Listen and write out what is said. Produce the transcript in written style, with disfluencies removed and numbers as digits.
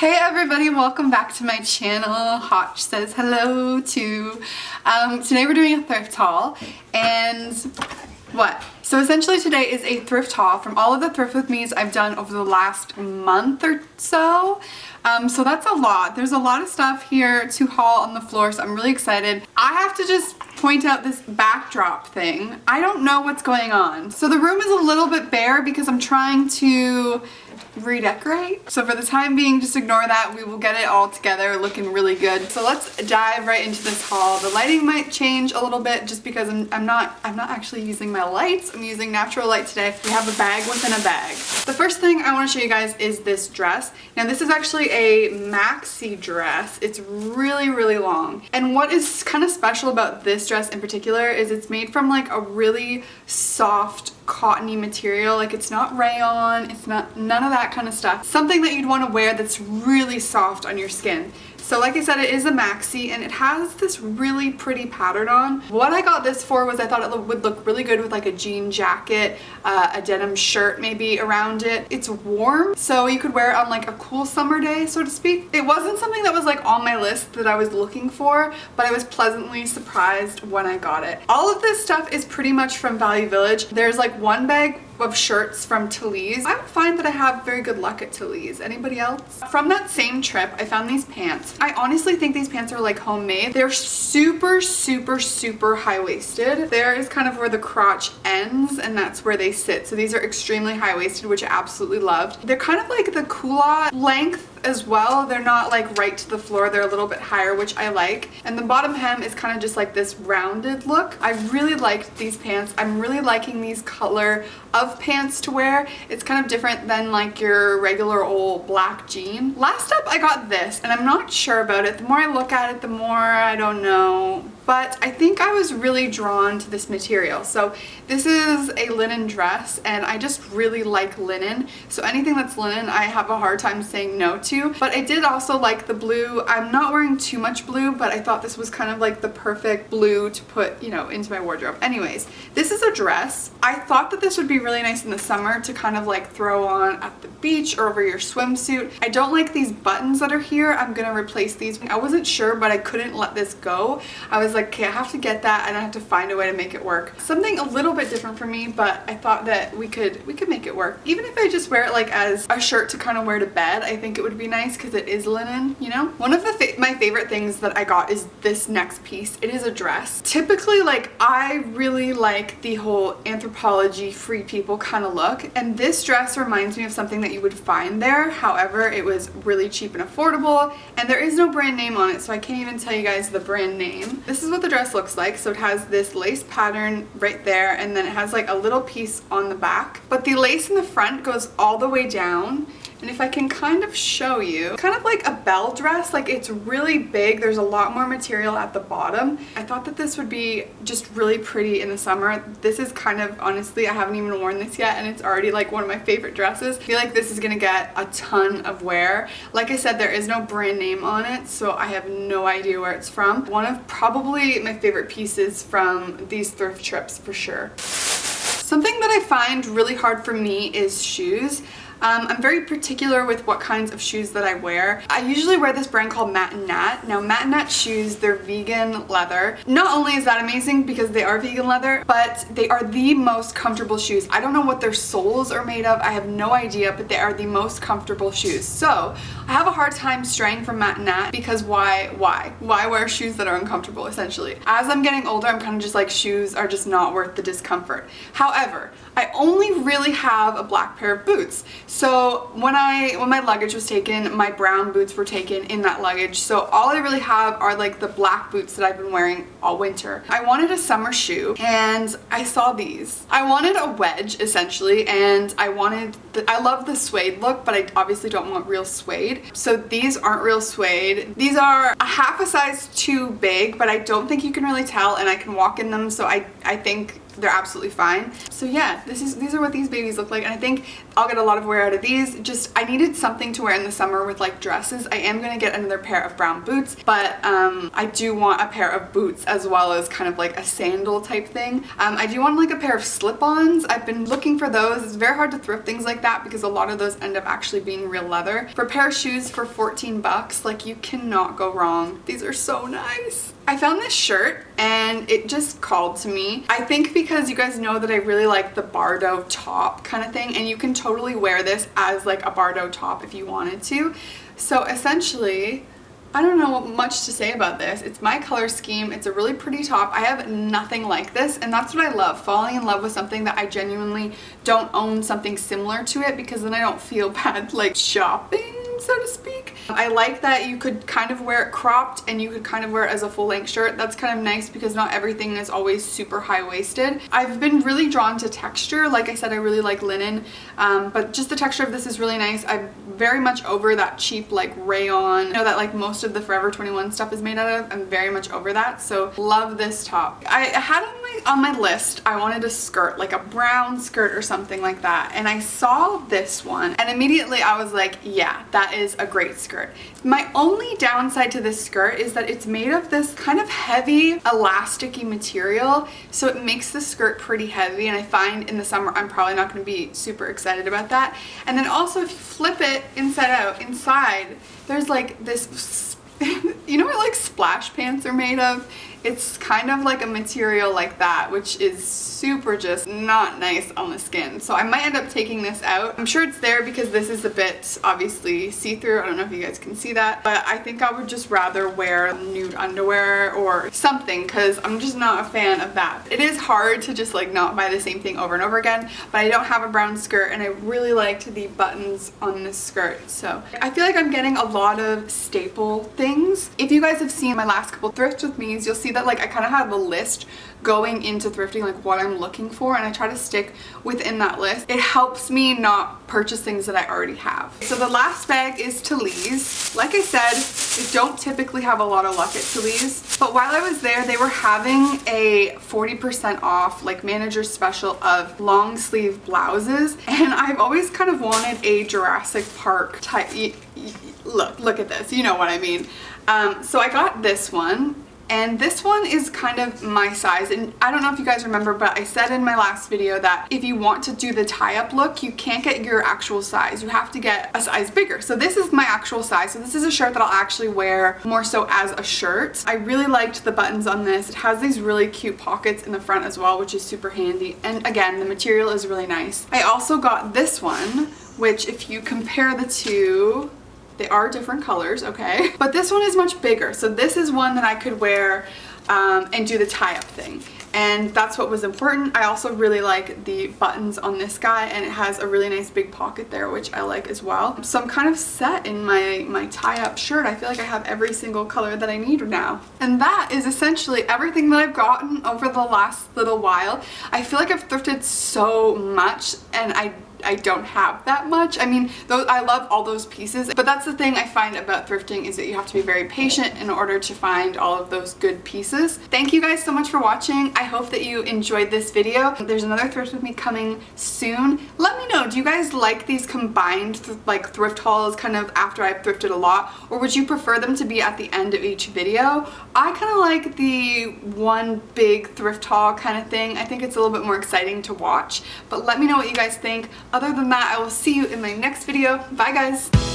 Hey everybody, welcome back to my channel. Hotch says hello to. Today we're doing a thrift haul and So essentially today is a thrift haul from all of the thrift with me's I've done over the last month or so. So that's a lot. There's a lot of stuff here to haul on the floor, so I'm really excited. I have to just point out this backdrop thing. I don't know what's going on. So the room is a little bit bare because I'm trying to redecorate. So for the time being, just ignore that. We will get it all together looking really good. So let's dive right into this haul. The lighting might change a little bit just because I'm not actually using my lights. I'm using natural light today. We have a bag within a bag. The first thing I want to show you guys is this dress. Now this is actually a maxi dress. It's really, really long. And what is kind of special about this dress in particular is it's made from like a really soft cottony material. Like it's not rayon, it's not none of that kind of stuff. Something that you'd want to wear that's really soft on your skin. So like I said, it is a maxi and it has this really pretty pattern on. What I got this for was I thought it would look really good with like a jean jacket, a denim shirt maybe around it. It's warm, so you could wear it on like a cool summer day, so to speak. It wasn't something that was like on my list that I was looking for, but I was pleasantly surprised when I got it. All of this stuff is pretty much from Value Village. There's like one bag of shirts from Talese. I find that I have very good luck at Talese. Anybody else? From that same trip, I found these pants. I honestly think these pants are like homemade. They're super, super, super high-waisted. There is kind of where the crotch ends and that's where they sit. So these are extremely high-waisted, which I absolutely loved. They're kind of like the culotte length as well. They're not like right to the floor. They're a little bit higher, which I like. And the bottom hem is kind of just like this rounded look. I really liked these pants. I'm really liking these color of pants to wear. It's kind of different than like your regular old black jean. Last up, I got this and I'm not sure about it. The more I look at it, the more I don't know. But I think I was really drawn to this material. So this is a linen dress and I just really like linen. So anything that's linen, I have a hard time saying no to. But I did also like the blue. I'm not wearing too much blue, but I thought this was kind of like the perfect blue to put, you know, into my wardrobe. Anyways, this is a dress. I thought that this would be really nice in the summer to kind of like throw on at the beach or over your swimsuit. I don't like these buttons that are here. I'm gonna replace these. I wasn't sure, but I couldn't let this go. I was like, okay, I have to get that and I have to find a way to make it work. Something a little bit different for me, but I thought that we could make it work. Even if I just wear it like as a shirt to kind of wear to bed, I think it would be nice because it is linen, you know? One of my favorite things that I got is this next piece. It is a dress. Typically, like, I really like the whole anthropology, free people kind of look, and this dress reminds me of something that you would find there. However, it was really cheap and affordable, and there is no brand name on it, so I can't even tell you guys the brand name. This is what the dress looks like. So it has this lace pattern right there, and then it has like a little piece on the back, but the lace in the front goes all the way down. And if I can kind of show you, kind of like a bell dress, like it's really big. There's a lot more material at the bottom. I thought that this would be just really pretty in the summer. This is kind of, honestly, I haven't even worn this yet and it's already like one of my favorite dresses. I feel like this is gonna get a ton of wear. Like I said, there is no brand name on it, so I have no idea where it's from. One of probably my favorite pieces from these thrift trips for sure. Something that I find really hard for me is shoes. I'm very particular with what kinds of shoes that I wear. I usually wear this brand called Matt and Nat. Now Matt and Nat shoes, they're vegan leather. Not only is that amazing because they are vegan leather, but they are the most comfortable shoes. I don't know what their soles are made of. I have no idea, but they are the most comfortable shoes. So I have a hard time straying from Matt and Nat because why wear shoes that are uncomfortable essentially? As I'm getting older, I'm kind of just like, shoes are just not worth the discomfort. However, I only really have a black pair of boots. So when my luggage was taken, my brown boots were taken in that luggage. So all I really have are like the black boots that I've been wearing all winter. I wanted a summer shoe and I saw these. I wanted a wedge essentially, and I love the suede look, but I obviously don't want real suede. So these aren't real suede. These are a half a size too big, but I don't think you can really tell, and I can walk in them, so I think they're absolutely fine. So yeah, these are what these babies look like, and I think I'll get a lot of wear out of these. Just, I needed something to wear in the summer with like dresses. I am gonna get another pair of brown boots, but I do want a pair of boots as well as kind of like a sandal type thing. I do want like a pair of slip-ons. I've been looking for those. It's very hard to thrift things like that because a lot of those end up actually being real leather. For a pair of shoes for 14 bucks, like, you cannot go wrong. These are so nice. I found this shirt and it just called to me. I think because you guys know that I really like the Bardo top kind of thing, and you can totally wear this as like a Bardo top if you wanted to. So essentially, I don't know much to say about this. It's my color scheme. It's a really pretty top. I have nothing like this, and that's what I love, falling in love with something that I genuinely don't own something similar to it, because then I don't feel bad like shopping, so to speak. I like that you could kind of wear it cropped and you could kind of wear it as a full-length shirt. That's kind of nice because not everything is always super high-waisted. I've been really drawn to texture. Like I said, I really like linen, but just the texture of this is really nice. I'm very much over that cheap like rayon, you know, that like most of the Forever 21 stuff is made out of. I'm very much over that, so love this top. I had on my list, I wanted a skirt, like a brown skirt or something like that, and I saw this one and immediately I was like, yeah, that is a great skirt. My only downside to this skirt is that it's made of this kind of heavy elasticy material, so it makes the skirt pretty heavy, and I find in the summer I'm probably not going to be super excited about that. And then also, if you flip it inside out, inside there's like this you know what like splash pants are made of? It's kind of like a material like that, which is super just not nice on the skin. So I might end up taking this out. I'm sure it's there because this is a bit obviously see-through. I don't know if you guys can see that, but I think I would just rather wear nude underwear or something, because I'm just not a fan of that. It is hard to just like not buy the same thing over and over again, but I don't have a brown skirt and I really liked the buttons on this skirt. So I feel like I'm getting a lot of staple things. If you guys have seen my last couple thrift with me's, you'll see that like I kind of have a list going into thrifting, like what I'm looking for, and I try to stick within that list. It helps me not purchase things that I already have. So the last bag is Talese. Like I said, I don't typically have a lot of luck at Talese, but while I was there, they were having a 40% off like manager special of long sleeve blouses, and I've always kind of wanted a Jurassic Park type. Look at this, you know what I mean. So I got this one. And this one is kind of my size, and I don't know if you guys remember, but I said in my last video that if you want to do the tie-up look, you can't get your actual size. You have to get a size bigger. So this is my actual size. So this is a shirt that I'll actually wear more so as a shirt. I really liked the buttons on this. It has these really cute pockets in the front as well, which is super handy. And again, the material is really nice. I also got this one, which if you compare the two, they are different colors, okay? But this one is much bigger. So this is one that I could wear and do the tie-up thing. And that's what was important. I also really like the buttons on this guy, and it has a really nice big pocket there, which I like as well. So I'm kind of set in my tie-up shirt. I feel like I have every single color that I need now. And that is essentially everything that I've gotten over the last little while. I feel like I've thrifted so much, and I don't have that much. I mean, I love all those pieces, but that's the thing I find about thrifting, is that you have to be very patient in order to find all of those good pieces. Thank you guys so much for watching. I hope that you enjoyed this video. There's another thrift with me coming soon. Let me know, do you guys like these combined like thrift hauls kind of after I've thrifted a lot, or would you prefer them to be at the end of each video? I kind of like the one big thrift haul kind of thing. I think it's a little bit more exciting to watch, but let me know what you guys think. Other than that, I will see you in my next video. Bye guys!